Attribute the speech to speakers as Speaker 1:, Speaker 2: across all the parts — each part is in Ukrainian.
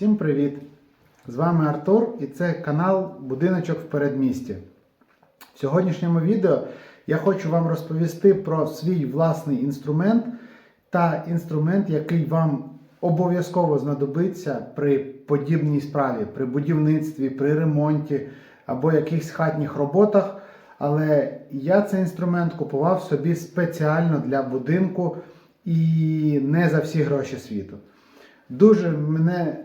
Speaker 1: Всім привіт! З вами Артур і це канал Будиночок в передмісті. В сьогоднішньому відео я хочу вам розповісти про свій власний інструмент та інструмент, який вам обов'язково знадобиться при подібній справі, при будівництві, при ремонті або якихось хатніх роботах. Але я цей інструмент купував собі спеціально для будинку і не за всі гроші світу. Дуже мене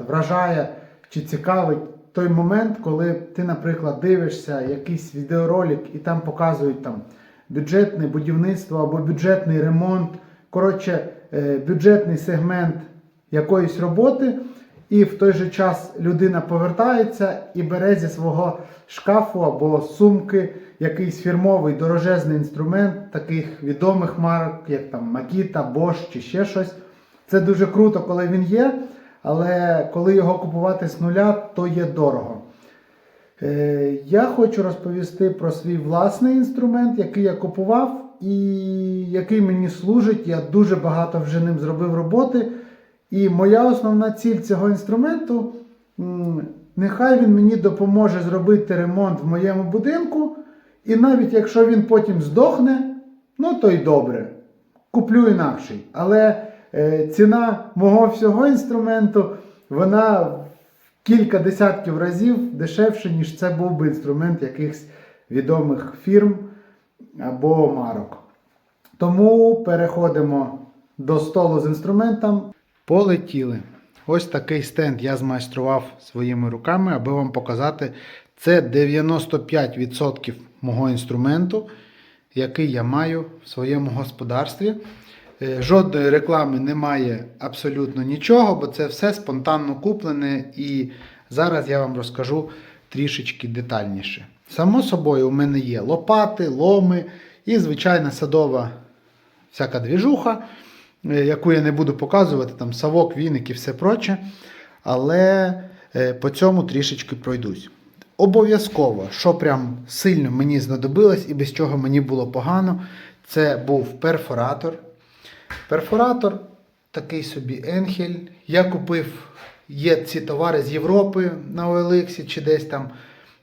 Speaker 1: вражає чи цікавить той момент, коли ти, наприклад, дивишся якийсь відеоролик і там показують бюджетне будівництво або бюджетний ремонт, бюджетний сегмент якоїсь роботи, і в той же час людина повертається і бере зі свого шкафу або сумки якийсь фірмовий дорожезний інструмент таких відомих марок, як Makita, Bosch чи ще щось. Це дуже круто, коли він є, але коли його купувати з нуля, то є дорого. Я хочу розповісти про свій власний інструмент, який я купував і який мені служить. Я дуже багато вже ним зробив роботи. І моя основна ціль цього інструменту, нехай він мені допоможе зробити ремонт в моєму будинку. І навіть якщо він потім здохне, то й добре. Куплю інакший. Але ціна мого всього інструменту, вона в кілька десятків разів дешевше, ніж це був би інструмент якихось відомих фірм або марок. Тому переходимо до столу з інструментом. Полетіли. Ось такий стенд я змайстрував своїми руками, аби вам показати. Це 95% мого інструменту, який я маю в своєму господарстві. Жодної реклами немає абсолютно нічого, бо це все спонтанно куплене, і зараз я вам розкажу трішечки детальніше. Само собою у мене є лопати, ломи і звичайна садова всяка двіжуха, яку я не буду показувати, там совок, віник і все проче, але по цьому трішечки пройдусь. Обов'язково, що прям сильно мені знадобилось і без чого мені було погано, це був перфоратор. Перфоратор, такий собі Енхель. Я купив, є ці товари з Європи на OLX чи десь там.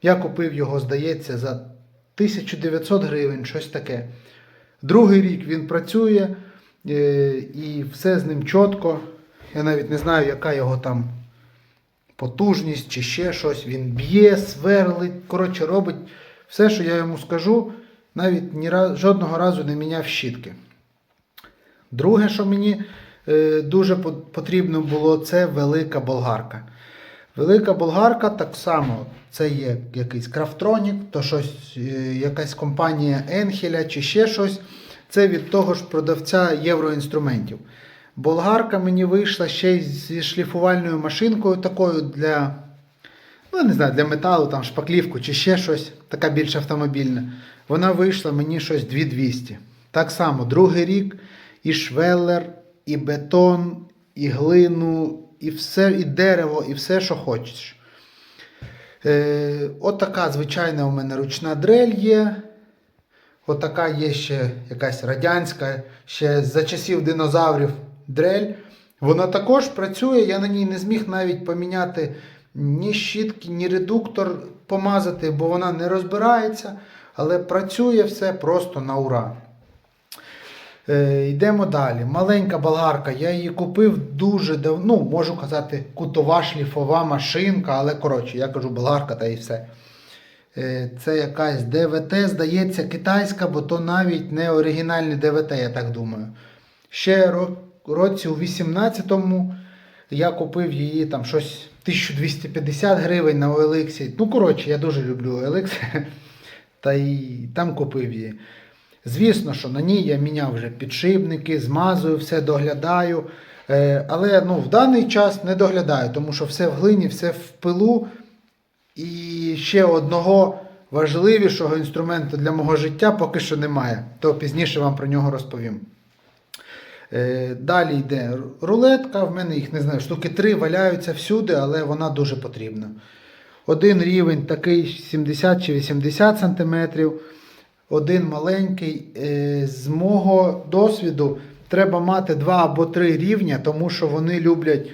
Speaker 1: Я купив його, здається, за 1900 гривень, щось таке. Другий рік він працює і все з ним чітко. Я навіть не знаю, яка його там потужність чи ще щось. Він б'є, сверлить, робить все, що я йому скажу. Навіть жодного разу не міняв щітки. Друге, що мені дуже потрібно було, це велика болгарка. Велика болгарка так само, це є якийсь Крафтронік, то щось, якась компанія Енхеля чи ще щось. Це від того ж продавця євроінструментів. Болгарка мені вийшла ще й зі шліфувальною машинкою такою для, для металу, шпаклівку чи ще щось, така більш автомобільна. Вона вийшла мені щось 2200. Так само, другий рік. І швеллер, і бетон, і глину, і все, і дерево, і все, що хочеш. От така звичайна у мене ручна дрель є. От така є ще якась радянська, ще за часів динозаврів дрель. Вона також працює, я на ній не зміг навіть поміняти ні щітки, ні редуктор помазати, бо вона не розбирається. Але працює все просто на ура. Йдемо далі. Маленька болгарка. Я її купив дуже давно, можу казати, кутова шліфова машинка, але я кажу болгарка та і все. Це якась ДВТ, здається, китайська, бо то навіть не оригінальний ДВТ, я так думаю. Ще році у 18-му я купив її щось 1250 гривень на OLX. Я дуже люблю OLX, та й там купив її. Звісно, що на ній я міняв вже підшипники, змазую, все доглядаю. Але в даний час не доглядаю, тому що все в глині, все в пилу. І ще одного важливішого інструменту для мого життя поки що немає. То пізніше вам про нього розповім. Далі йде рулетка. В мене їх, не знаю, штуки 3 валяються всюди, але вона дуже потрібна. Один рівень такий 70 чи 80 см. Один маленький. З мого досвіду треба мати 2 або 3 рівня, тому що вони люблять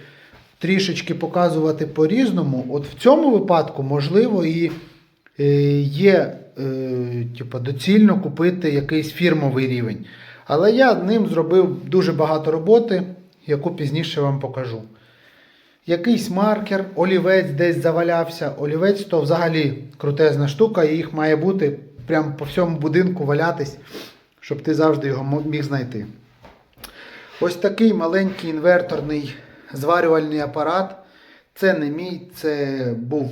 Speaker 1: трішечки показувати по-різному. От в цьому випадку, можливо, і є доцільно купити якийсь фірмовий рівень. Але я ним зробив дуже багато роботи, яку пізніше вам покажу. Якийсь маркер, олівець десь завалявся. Олівець то взагалі крутезна штука, і їх має бути прямо по всьому будинку валятись, щоб ти завжди його міг знайти. Ось такий маленький інверторний зварювальний апарат. Це не мій, це був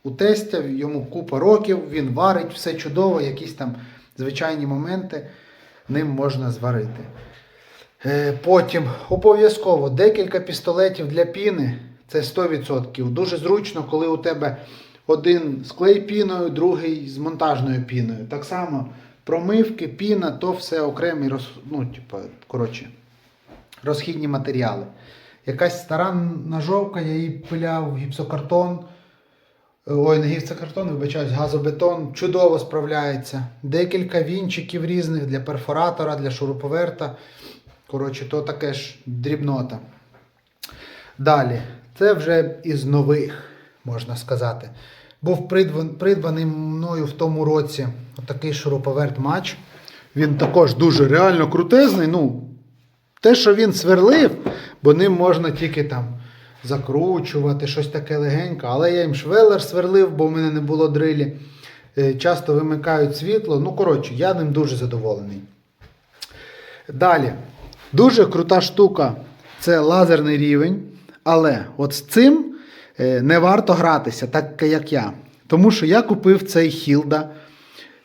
Speaker 1: у тестя, йому купа років, він варить, все чудово, якісь там звичайні моменти ним можна зварити. Потім обов'язково декілька пістолетів для піни, це 100%. Дуже зручно, коли у тебе один з клей-піною, другий з монтажною піною. Так само промивки, піна, то все окремі розхідні матеріали. Якась стара ножовка, я її пиляв в гіпсокартон. Ой, не гіпсокартон, вибачаюсь, газобетон. Чудово справляється. Декілька вінчиків різних для перфоратора, для шуруповерта. То таке ж дрібнота. Далі. Це вже із нових, можна сказати. Був придбаний мною в тому році отакий шуруповерт Матч. Він також дуже реально крутезний. Те, що він сверлив, бо ним можна тільки там закручувати, щось таке легеньке. Але я їм швелер сверлив, бо в мене не було дрилі. Часто вимикають світло. Я ним дуже задоволений. Далі. Дуже крута штука – це лазерний рівень. Але от з цим не варто гратися, так як я. Тому що я купив цей Hilda.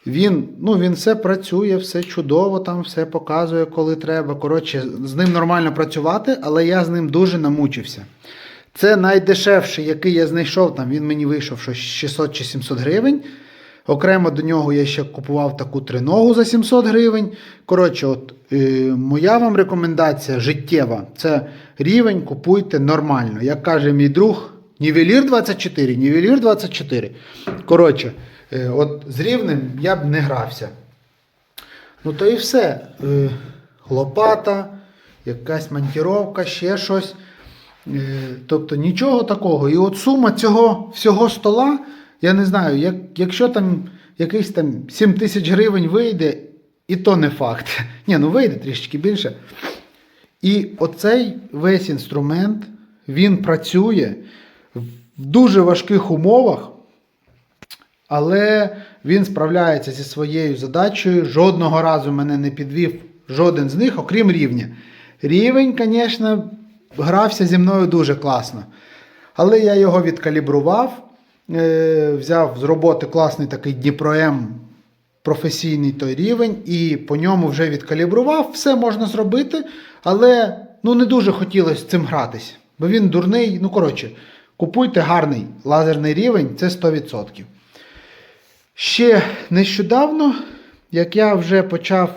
Speaker 1: Він все працює, все чудово, там все показує, коли треба. З ним нормально працювати, але я з ним дуже намучився. Це найдешевший, який я знайшов, він мені вийшов щось 600 чи 700 гривень. Окремо до нього я ще купував таку триногу за 700 гривень. Моя вам рекомендація життєва. Це рівень купуйте нормально. Як каже мій друг, нівелір 24, нівелір 24. З рівнем я б не грався. То і все. Лопата, якась монтіровка, ще щось. Тобто нічого такого. І от сума цього всього стола, я не знаю, якщо там якийсь там 7 тисяч гривень вийде, і то не факт. Вийде трішки більше. І оцей весь інструмент, він працює в дуже важких умовах, але він справляється зі своєю задачею. Жодного разу мене не підвів жоден з них, окрім рівня. Рівень, звісно, грався зі мною дуже класно. Але я його відкалібрував, взяв з роботи класний такий Дніпро М, професійний той рівень, і по ньому вже відкалібрував. Все можна зробити, але не дуже хотілося з цим гратись. Бо він дурний. Купуйте гарний лазерний рівень, це 100%. Ще нещодавно, як я вже почав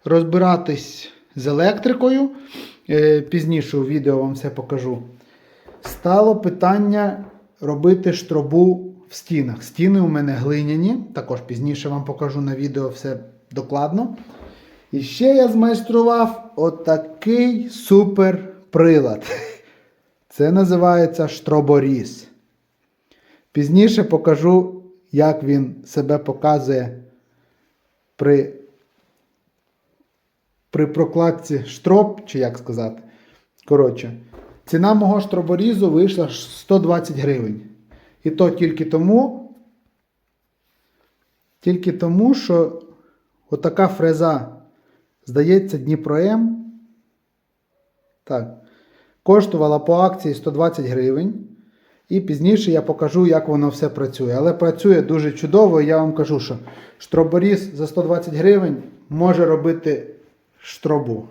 Speaker 1: розбиратись з електрикою, пізніше у відео вам все покажу, стало питання робити штробу в стінах. Стіни у мене глиняні, також пізніше вам покажу на відео все докладно. І ще я змайстрував отакий супер прилад. Це називається штроборіз. Пізніше покажу, як він себе показує при прокладці штроб, чи як сказати. Ціна мого штроборізу вийшла 120 гривень. І то тільки тому, що отака фреза, здається, Дніпро М, коштувала по акції 120 гривень. І пізніше я покажу, як воно все працює. Але працює дуже чудово, і я вам кажу, що штроборіз за 120 гривень може робити штробу.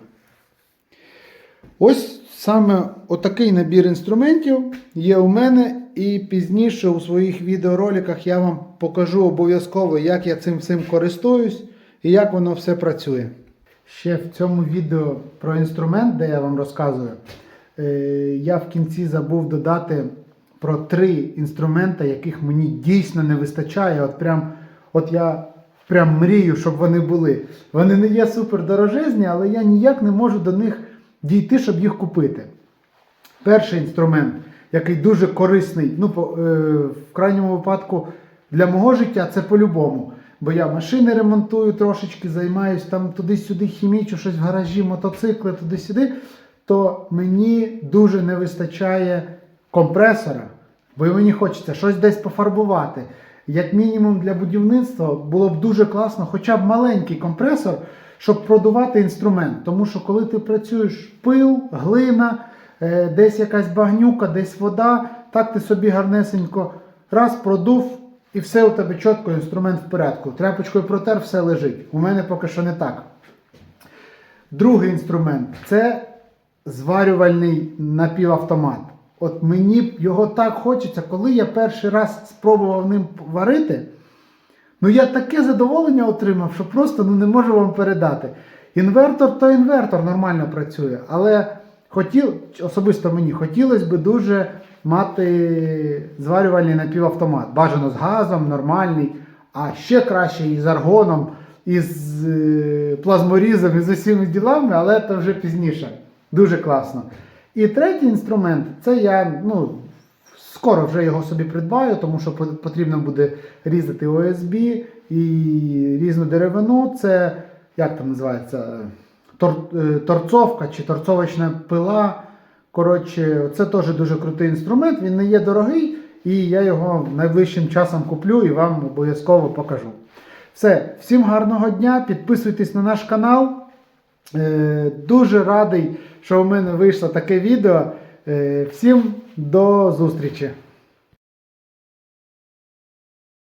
Speaker 1: Ось саме отакий набір інструментів є у мене, і пізніше у своїх відеороликах я вам покажу обов'язково, як я цим всім користуюсь і як воно все працює. Ще в цьому відео про інструмент, де я вам розказую, я в кінці забув додати про 3 інструмента, яких мені дійсно не вистачає. От я прям мрію, щоб вони були. Вони не є супердорожезні, але я ніяк не можу до них дійти, щоб їх купити. Перший інструмент, який дуже корисний, в крайньому випадку для мого життя, це по-любому. Бо я машини ремонтую трошечки, займаюся там туди-сюди, хімічу, щось в гаражі, мотоцикли, туди-сюди, то мені дуже не вистачає компресора, бо мені хочеться щось десь пофарбувати. Як мінімум для будівництва було б дуже класно хоча б маленький компресор, щоб продувати інструмент. Тому що коли ти працюєш пил, глина, десь якась багнюка, десь вода, так ти собі гарнесенько раз продув і все у тебе чітко, інструмент в порядку. Тряпочкою протер, все лежить. У мене поки що не так. Другий інструмент – це зварювальний напівавтомат. От мені його так хочеться, коли я перший раз спробував ним варити, я таке задоволення отримав, що просто не можу вам передати. Інвертор то інвертор нормально працює, але особисто мені хотілося б дуже мати зварювальний напівавтомат. Бажано з газом, нормальний, а ще краще і з аргоном, і з плазморізом, і з усіма ділами, але це вже пізніше. Дуже класно. І третій інструмент, це я скоро вже його собі придбаю, тому що потрібно буде різати ОСБ і різну деревину. Це, як там називається, торцовка чи торцовочна пила. Коротше, це теж дуже крутий інструмент, він не є дорогий, і я його найближчим часом куплю і вам обов'язково покажу. Все, всім гарного дня, підписуйтесь на наш канал. Дуже радий, що у мене вийшло таке відео. Всім до зустрічі!